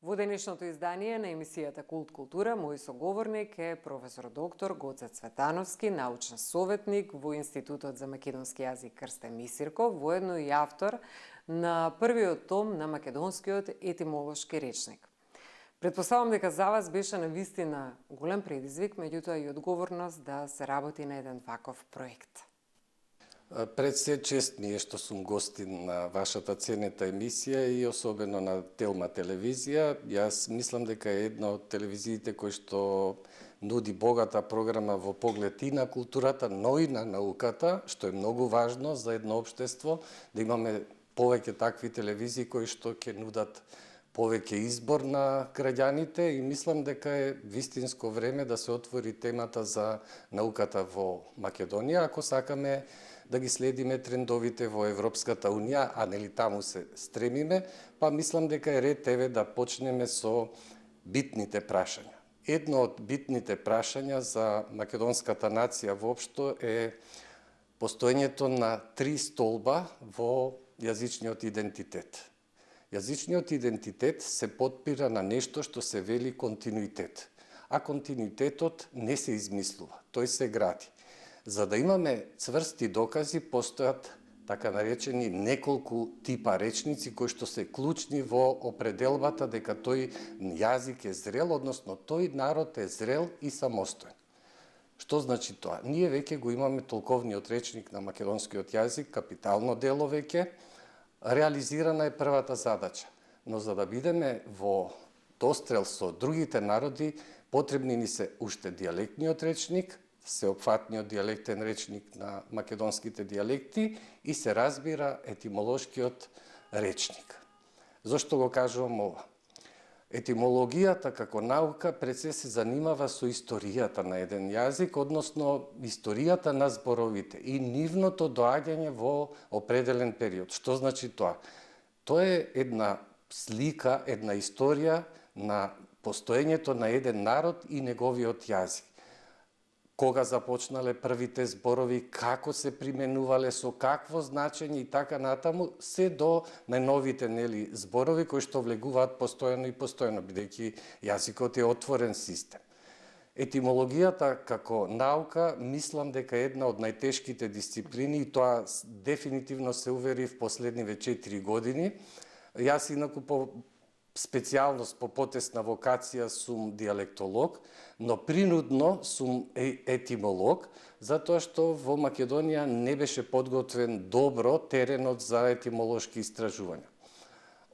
Во денешното издание на емисијата Култ култура, мој соговорник е професор доктор Гоце Цветановски, научен советник во Институтот за македонски јазик Крстен Мисирков, воедно и автор на првиот том на македонскиот етимолошки речник. Предпоставам дека за вас беше навистина голем предизвик, меѓутоа и одговорност да се работи на еден ваков проект. Пред се чест ми е што сум гостин на вашата ценета емисија и особено на Телма телевизија. Јас мислам дека е една од телевизиите кои што нуди богата програма во поглед и на културата, но и на науката, што е многу важно за едно општество, да имаме повеќе такви телевизии кои што ќе нудат повеќе избор на граѓаните и мислам дека е вистинско време да се отвори темата за науката во Македонија, ако сакаме да ги следиме трендовите во Европската Унија, а нели таму се стремиме, па мислам дека е ред еве да почнеме со битните прашања. Едно од битните прашања за македонската нација воопшто е постоењето на три столба во јазичниот идентитет. Јазичниот идентитет се потпира на нешто што се вели континуитет, а континуитетот не се измислува, тој се гради. За да имаме цврсти докази, постојат така наречени неколку типа речници кои што се клучни во определбата дека тој јазик е зрел, односно тој народ е зрел и самостоен. Што значи тоа? Ние веќе го имаме толковниот речник на македонскиот јазик, капитално дело веќе, реализирана е првата задача. Но за да бидеме во дострел со другите народи, потребни ни се уште дијалектниот речник, сеопфатниот дијалектен речник на македонските дијалекти и се разбира етимолошкиот речник. Зошто го кажувам ова? Етимологијата како наука пред се занимава со историјата на еден јазик, односно историјата на зборовите и нивното доаѓање во определен период. Што значи тоа? Тоа е една слика, една историја на постоењето на еден народ и неговиот јазик. Кога започнале првите зборови, како се применувале, со какво значење и така натаму, се до најновите зборови кои што влегуваат постојано и постојано, бидејќи јазикот е отворен систем. Етимологијата како наука, мислам дека е една од најтешките дисциплини и тоа дефинитивно се уверив последниве 4 години. Јас инаку по специјалност по потесна вокација сум дијалектолог, но принудно сум етимолог, затоа што во Македонија не беше подготвен добро теренот за етимолошки истражувања.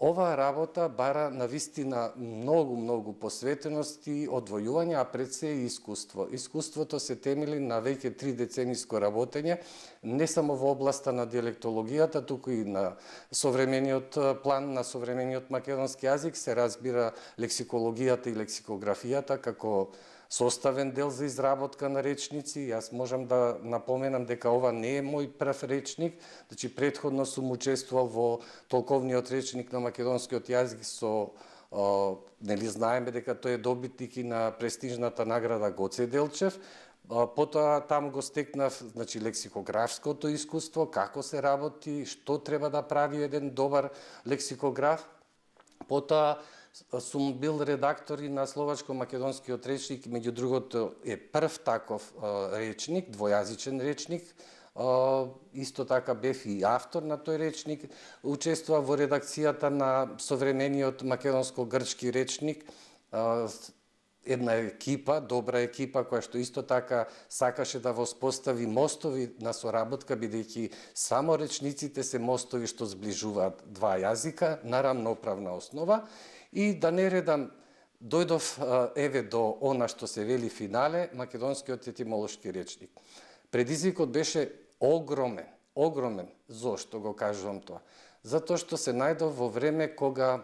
Оваа работа бара навистина многу посветеност и одвојување, а пред се и искуство. Искуството се темели на веќе 3 децениско работење, не само во областа на дијалектологијата, туку и на современиот план на современиот македонски јазик, се разбира лексикологијата и лексикографијата како составен дел за изработка на речници. Јас можам да напоменам дека ова не е мој прв речник, значи предходно сум учествувал во толковниот речник на македонскиот јазик со знаеме дека тој е добитник и на престижната награда Гоце Делчев. Потоа таму го стекнав, значи лексикографското искуство, како се работи, што треба да прави еден добар лексикограф. Потоа сум бил редактор и на словачко-македонскиот речник, меѓу другото е прв таков речник, двојазичен речник. Исто така бев и автор на тој речник, учествував во редакцијата на современиот македонско-грчки речник, една екипа, добра екипа, која што исто така сакаше да воспостави мостови на соработка, бидејќи само речниците се мостови што зближуваат два јазика на рамноправна основа. И да не редам, дојдов еве до она што се вели финале, македонскиот етимолошки речник. Предизвикот беше огромен. Зошто го кажувам тоа? Затоа што се најдов во време кога,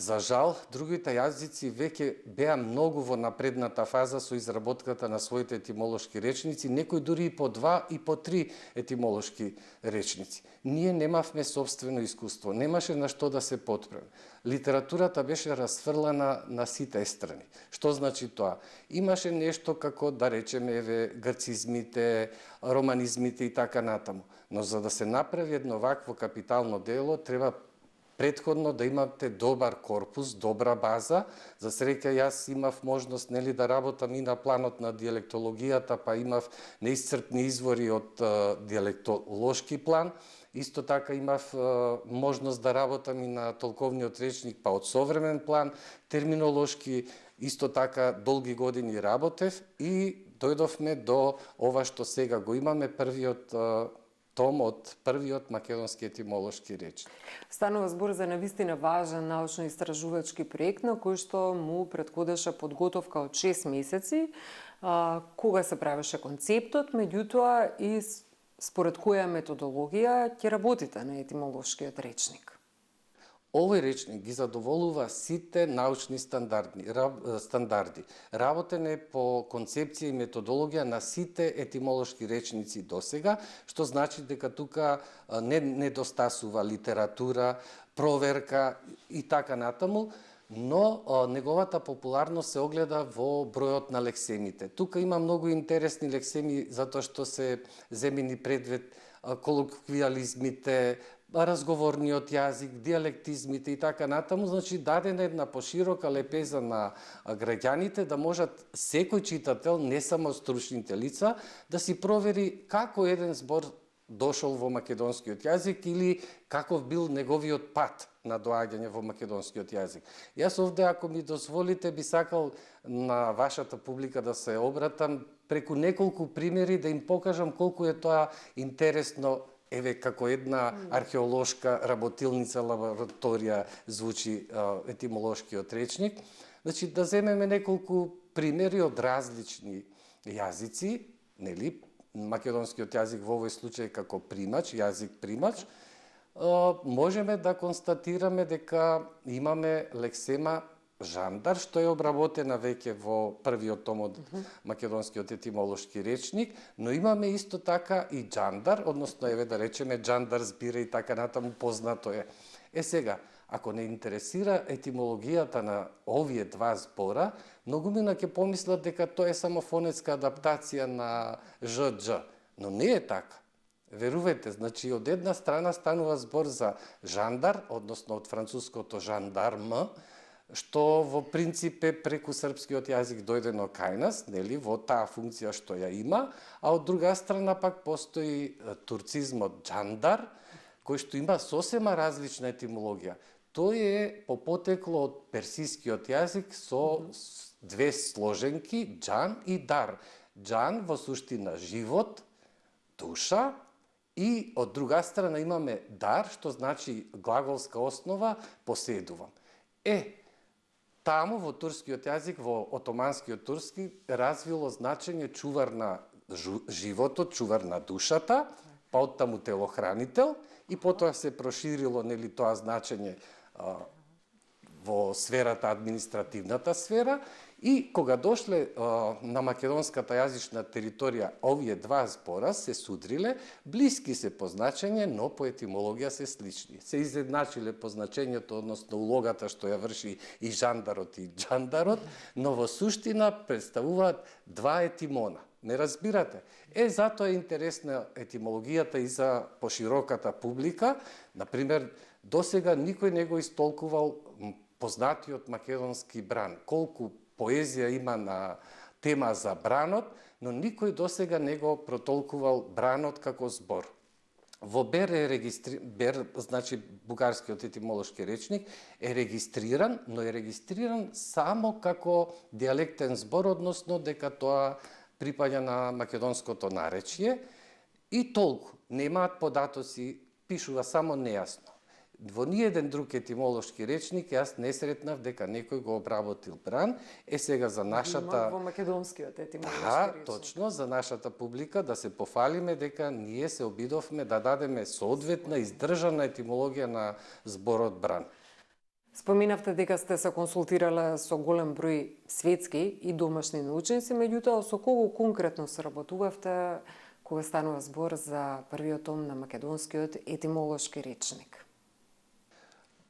за жал, другите јазици веќе беа многу во напредната фаза со изработката на своите етимолошки речници, некои дури и по 2 и по 3 етимолошки речници. Ние немавме собствено искуство, немаше на што да се потпреме. Литературата беше расфрлана на сите страни. Што значи тоа? Имаше нешто како, да речеме, грцизмите, романизмите и така натаму. Но за да се направи едно вакво капитално дело, треба претходно да имате добар корпус, добра база. За среќа јас имав можност да работам и на планот на дијалектологијата, па имав неисцрпни извори од дијалектолошки план. Исто така имав можност да работам и на толковниот речник, па од современ план, терминолошки. Исто така долги години работев и дојдовме до ова што сега го имаме, првиот том од првиот македонски етимолошки речник. Станува збор за навистина важен научно-истражувачки проект на кој што му претходеше подготовка од 6 месеци, кога се правеше концептот, меѓутоа и според која методологија ќе работите на етимолошкиот речник? Овој речник ги задоволува сите научни стандарди. Работен е по концепција и методологија на сите етимолошки речници досега, што значи дека тука не недостасува литература, проверка и така натаму, но неговата популарност се огледа во бројот на лексемите. Тука има многу интересни лексеми затоа што се земени предвид колоквиализмите, разговорниот јазик, диалектизмите и така натаму, значи дадена една поширока лепеза на граѓаните да можат секој читател, не само стручните лица, да си провери како еден збор дошол во македонскиот јазик или каков бил неговиот пат на доаѓање во македонскиот јазик. Јас овде, ако ми дозволите, би сакал на вашата публика да се обратам преку неколку примери да им покажам колку е тоа интересно. Еве, како една археолошка работилница, лабораторија звучи етимолошкиот речник. Значи, да земеме неколку примери од различни јазици, нели? Македонскиот јазик во овој случај како примач, јазик примач, можеме да констатираме дека имаме лексема жандар, што е обработена веќе во првиот том од македонскиот етимолошки речник, но имаме исто така и джандар, односно еве да речеме джандар збира и така натаму, познато е. Сега, ако не интересира етимологијата на овие два збора, многумина ќе помислат дека тоа е само фонетска адаптација на ЖДЖ, но не е така. Верувате, значи од една страна станува збор за жандар, односно од француското жандарм, што во принцип е преку српскиот јазик дојдено кај нас, нели, во таа функција што ја има, а од друга страна пак постои турцизмот джандар, кој што има сосема различна етимологија. Тој е по потекло од персискиот јазик со две сложенки, джан и дар. Джан во суштина живот, душа, и од друга страна имаме дар, што значи глаголска основа поседувам. Таму во турскиот јазик, во отоманскиот турски, развило значење чувар на животот, чувар на душата, па оттаму телохранител, и потоа се проширило, нели, тоа значење во сферата, административната сфера, и кога дошле на македонската јазична територија овие два збора се судриле, блиски се по значење, но по етимологија се слични. Се изедначиле по значењето, односно улогата што ја врши и жандарот и джандарот, но во суштина представуваат два етимона. Не разбирате? Затоа е интересна етимологијата и за пошироката публика. Например, досега никој не го истолкувал познатиот македонски бран. Колку поезија има на тема за бранот, но никој досега не го протолкувал бранот како збор. Во БЕР БЕР, значи бугарскиот етимолошки речник, е регистриран, но е регистриран само како диалектен збор, односно дека тоа припаѓа на македонското наречје и толку. Немаат податоци, пишува само нејасно. Во ниеден друг етимолошки речник јас не сретнав дека некој го обработил бран. Сега за нашата... Во македонскиот етимолошки речник. Точно, за нашата публика да се пофалиме дека ние се обидовме да дадеме соодветна издржана етимологија на зборот бран. Споминавте дека сте се консултирале со голем број светски и домашни научници, меѓутоа со кого конкретно соработувавте кога станува збор за првиот том на македонскиот етимолошки речник?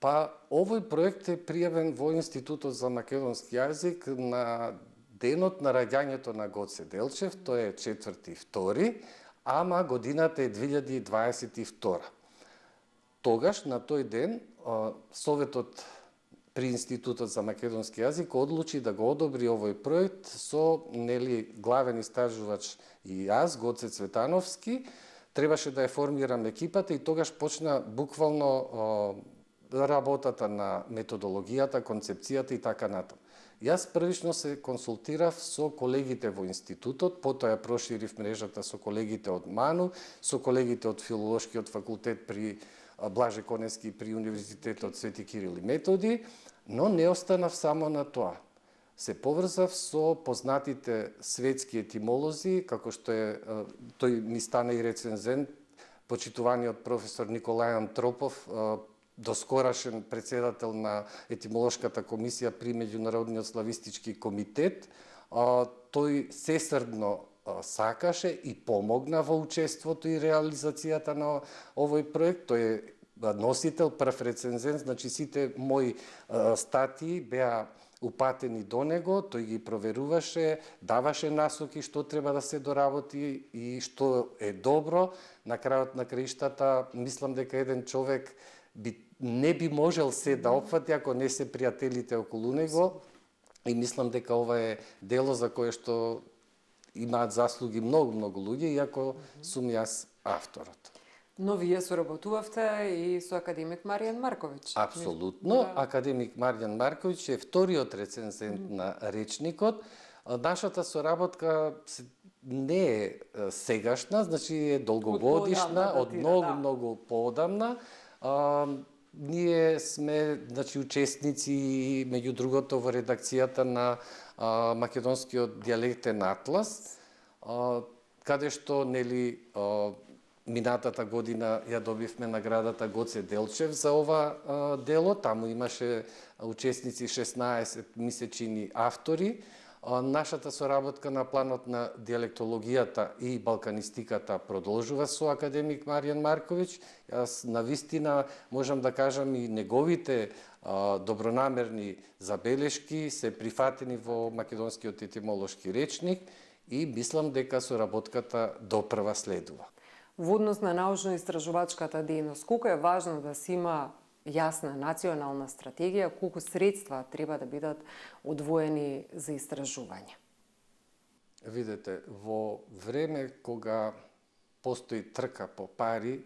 Овој проект е пријавен во Институтот за македонски јазик на денот на раѓањето на Гоце Делчев, тој е 4.2, ама годината е 2022. Тогаш, на тој ден, Советот при Институтот за македонски јазик одлучи да го одобри овој проект со главен истражувач и јас, Гоце Цветановски. Требаше да ја формирам екипата и тогаш почна буквално работата на методологијата, концепцијата и така натаму. Јас првично се консултирав со колегите во институтот, потоа ја проширив мрежата со колегите од МАНУ, со колегите од Филолошкиот факултет при Блаже Коневски при Универзитетот Свети Кирил и Методи, но не останав само на тоа. Се поврзав со познатите светски етимолози, како што тој ми стана и рецензент, почитуваниот професор Николај Антропов, доскорашен председател на етимолошката комисија при Меѓународниот славистички комитет. Тој сесрдно сакаше и помогна во учеството и реализацијата на овој проект. Тој е носител, прв рецензент, значи сите мои статии беа упатени до него, тој ги проверуваше, даваше насоки што треба да се доработи и што е добро. На крајот на краиштата, мислам дека еден човек не би можел се да опфати ако не се пријателите околу него, и мислам дека ова е дело за кое што имаат заслуги многу луѓе, иако сум јас авторот. Но вие соработувавте и со академик Маријан Марковиќ. Апсолутно. Да. Академик Маријан Марковиќ е вториот рецензент на речникот. Нашата соработка не е сегашна, значи е долгогодишна, од многу поодамна. Ние сме, значи, учесници меѓу другото во редакцијата на македонскиот дијалектен атлас, каде што минатата година ја добивме наградата Гоце Делчев за ова дело. Таму имаше учесници 16 месечини автори. Нашата соработка на планот на диалектологијата и балканистиката продолжува со академик Маријан Марковиќ. Јас навистина можам да кажам и неговите добронамерни забелешки се прифатени во македонскиот етимолошки речник и мислам дека соработката допрва следува. Во однос на научно-истражувачката дејност, колку е важно да се има јасна национална стратегија, колку средства треба да бидат одвоени за истражување? Видете, во време кога постои трка по пари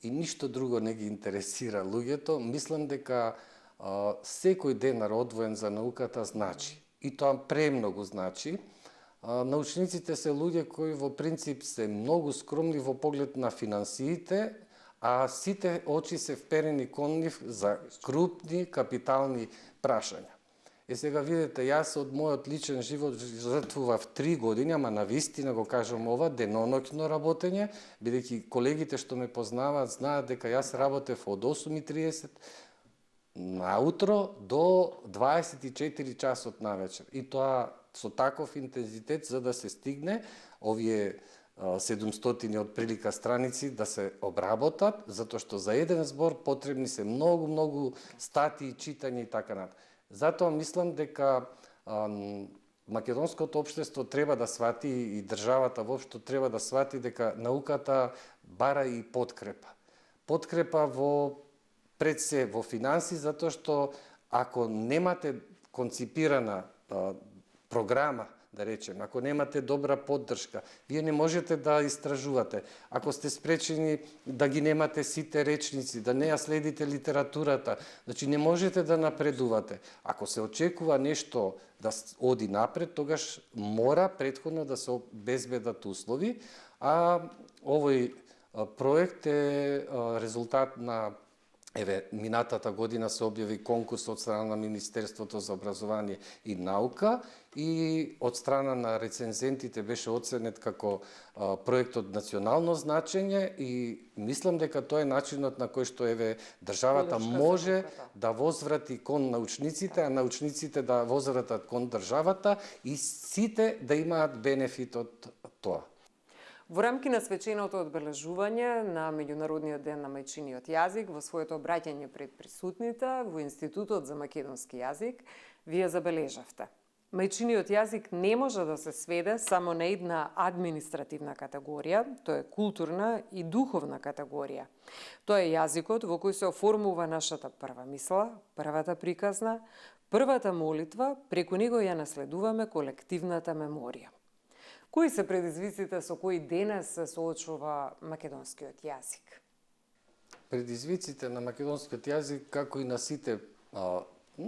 и ништо друго не ги интересира луѓето, мислам дека секој денар одвоен за науката значи. И тоа премногу значи. Научниците се луѓе кои во принцип се многу скромни во поглед на финансиите, а сите очи се вперени кон нив за крупни капитални прашања. Сега видите, јас од мојот личен живот жртвував 3 години, ама навистина го кажам ова, деноноќно работење, бидејќи колегите што ме познаваат знаат дека јас работев од 8:30 наутро до 24 часот навечер. И тоа со таков интензитет за да се стигне овие 700 од прилика страници да се обработат, затоа што за еден збор потребни се многу статии, читање и така натаму. Затоа мислам дека македонското општество треба да свати и државата воопшто треба да свати дека науката бара и подкрепа. Подкрепа пред се во финанси, затоа што ако немате конципирана програма, да речем, ако немате добра поддршка, вие не можете да истражувате. Ако сте спречени да ги немате сите речници, да не ја следите литературата, значи не можете да напредувате. Ако се очекува нешто да оди напред, тогаш мора претходно да се обезбедат услови, а овој проект е резултат на минатата година се објави конкурс од страна на Министерството за образование и наука и од страна на рецензентите беше оценет како проект од национално значење и мислам дека тоа е начинот на кој што државата може да возврати кон научниците, а научниците да возвратат кон државата и сите да имаат бенефит од тоа. Во рамки на свеченото одбележување на Меѓународниот ден на мајчиниот јазик, во своето обраќање пред присутните во Институтот за македонски јазик, вие забележавте: Мајчиниот јазик не може да се сведе само на една административна категорија, тоа е културна и духовна категорија. Тоа е јазикот во кој се оформува нашата прва мисла, првата приказна, првата молитва, преку него ја наследуваме колективната меморија. Кои се предизвиците со кои денес се соочува македонскиот јазик? Предизвиците на македонскиот јазик, како и на сите,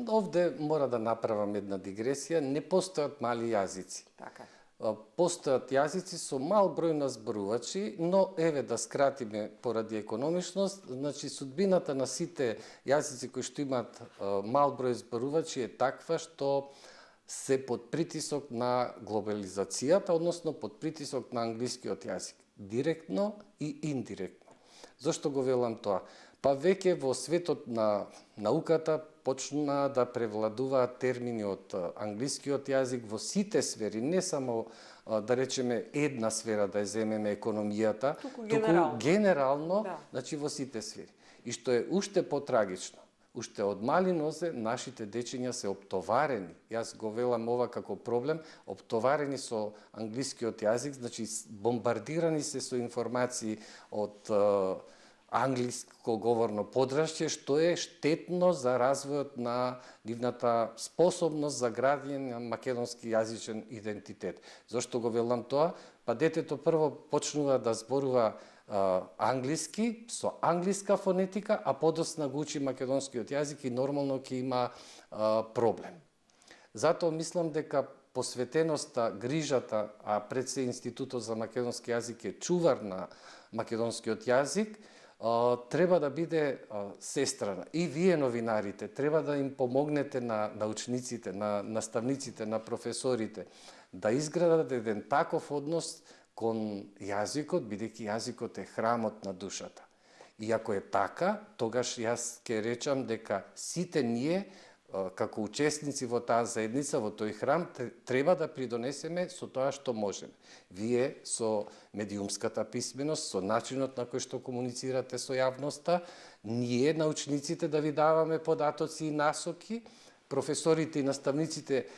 овде мора да направам една дигресија, не постојат мали јазици. Така. Постојат јазици со мал број на зборувачи, но еве да скратиме поради економичност, значи судбината на сите јазици кои што имаат мал број зборувачи е таква што се под притисок на глобализацијата, односно под притисок на англискиот јазик, директно и индиректно. Зошто го велам тоа? Па веќе во светот на науката почна да превладуваат термини од англискиот јазик во сите сфери, не само да речеме една сфера да ја земеме економијата, туку генерално, да. Значи во сите сфери. И што е уште потрагично, уште од мали нозе нашите дечиња се оптоварени. Јас го велам ова како проблем, оптоварени со англискиот јазик, значи бомбардирани се со информации од англиско говорно подрашје, што е штетно за развојот на нивната способност за градење на македонски јазичен идентитет. Зошто го велам тоа? Па детето прво почнува да зборува англиски, со англиска фонетика, а подосна го учи македонскиот јазик и нормално ќе има проблем. Затоа мислам дека посветеноста, грижата, а пред се Институтот за македонски јазик е чувар на македонскиот јазик, треба да биде сестрана. И вие, новинарите, треба да им помогнете на научниците, на наставниците, на професорите, да изградат еден таков однос кон јазикот, бидејќи јазикот е храмот на душата. И ако е така, тогаш јас ќе речам дека сите ние, како учесници во таа заедница, во тој храм, треба да придонесеме со тоа што можеме. Вие со медиумската писменост, со начинот на кој што комуницирате со јавноста, ние, научниците, да ви даваме податоци и насоки, професорите и наставниците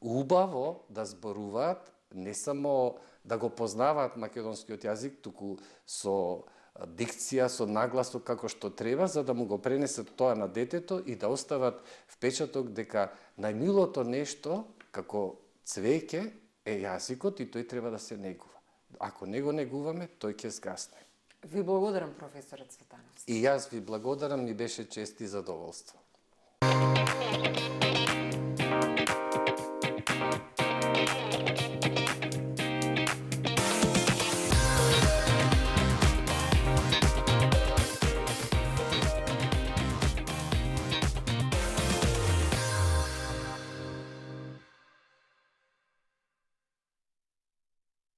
убаво да зборуваат, не само да го познаваат македонскиот јазик, туку со дикција, со нагласок како што треба, за да му го пренесат тоа на детето и да остават впечаток дека најмилото нешто, како цвеќе, е јазикот и тој треба да се негува. Ако не го негуваме, тој ќе згасне. Ви благодарам, професорот Цветановски. И јас ви благодарам, ми беше чест и задоволство.